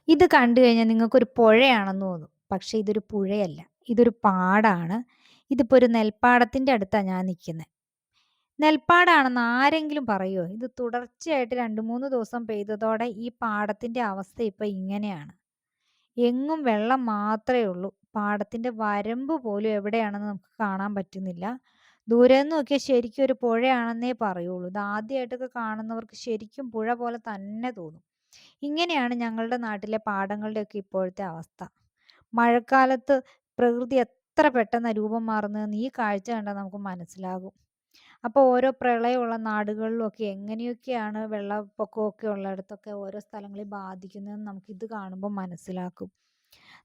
ഇത് കണ്ടു കഴിഞ്ഞാൽ നിങ്ങൾക്കൊരു പുഴയാണെന്ന് തോന്നും. പക്ഷേ ഇതൊരു പുഴയല്ല. ഇതൊരു പാടാണ്. ഇതിപ്പോ ഒരു നെൽപ്പാടത്തിന്റെ അടുത്താ ഞാൻ നിൽക്കുന്നെ. നെൽപ്പാടാണെന്ന് ആരെങ്കിലും പറയുവോ? ഇത് തുടർച്ചയായിട്ട് 2, 3 ദിവസം പെയ്തതോടെ ഈ പാടത്തിന്റെ അവസ്ഥ ഇപ്പൊ ഇങ്ങനെയാണ്. എങ്ങും വെള്ളം മാത്രമേ ഉള്ളൂ. പാടത്തിന്റെ വരമ്പ് പോലും എവിടെയാണെന്ന് നമുക്ക് കാണാൻ പറ്റുന്നില്ല. ദൂരേന്ന് നോക്കിയാൽ ശരിക്കും ഒരു പുഴയാണെന്നേ പറയുള്ളൂ. ഇത് ആദ്യമായിട്ടൊക്കെ കാണുന്നവർക്ക് ശരിക്കും പുഴ പോലെ തന്നെ തോന്നും. ഇങ്ങനെയാണ് ഞങ്ങളുടെ നാട്ടിലെ പാടങ്ങളുടെയൊക്കെ ഇപ്പോഴത്തെ അവസ്ഥ. മഴക്കാലത്ത് പ്രകൃതി എത്ര പെട്ടെന്നാ രൂപം മാറുന്നതെന്ന് ഈ കാഴ്ച കണ്ടാൽ നമുക്ക് മനസ്സിലാകും. അപ്പോൾ ഓരോ പ്രളയമുള്ള നാടുകളിലൊക്കെ എങ്ങനെയൊക്കെയാണ് വെള്ളപ്പൊക്കമൊക്കെ ഉള്ളിടത്തൊക്കെ ഓരോ സ്ഥലങ്ങളിൽ ബാധിക്കുന്നതെന്ന് നമുക്കിത് കാണുമ്പോൾ മനസ്സിലാക്കും.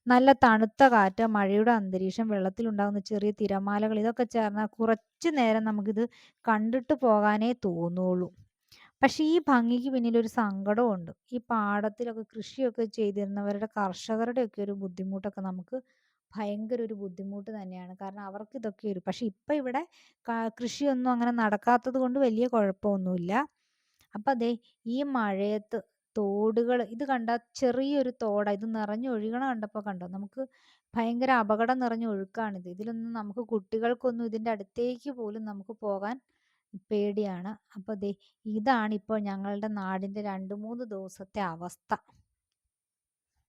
നല്ല തണുത്ത കാറ്റ്, മഴയുടെ അന്തരീക്ഷം, വെള്ളത്തിലുണ്ടാകുന്ന ചെറിയ തിരമാലകൾ ഇതൊക്കെ ചേർന്നാൽ കുറച്ചു നേരം നമുക്കിത് കണ്ടിട്ട് പോകാനേ തോന്നുള്ളൂ. പക്ഷേ ഈ ഭംഗിക്ക് പിന്നിലൊരു സങ്കടമുണ്ട്. ഈ പാടത്തിലൊക്കെ കൃഷിയൊക്കെ ചെയ്തിരുന്നവരുടെ കർഷകരുടെയൊക്കെ ഒരു ബുദ്ധിമുട്ടൊക്കെ നമുക്ക് ഭയങ്കര ഒരു ബുദ്ധിമുട്ട് തന്നെയാണ്. കാരണം അവർക്ക് ഇതൊക്കെ പക്ഷേ ഇപ്പം ഇവിടെ കൃഷിയൊന്നും അങ്ങനെ നടക്കാത്തത് കൊണ്ട് വലിയ കുഴപ്പമൊന്നുമില്ല. അപ്പം ദേ ഈ മഴയത്ത് തോടുകള് ഇത് കണ്ടാ ചെറിയൊരു തോടാ. ഇത് നിറഞ്ഞൊഴുകണ കണ്ടപ്പോ കണ്ടോ? നമുക്ക് ഭയങ്കര അപകടം നിറഞ്ഞ ഒഴുക്കാണിത്. ഇതിലൊന്നും നമുക്ക് കുട്ടികൾക്കൊന്നും ഇതിന്റെ അടുത്തേക്ക് പോലും നമുക്ക് പോകാൻ പേടിയാണ്. അപ്പൊ ദേ ഇതാണ് ഇപ്പോൾ ഞങ്ങളുടെ നാടിന്റെ 2, 3 ദിവസത്തെ അവസ്ഥ.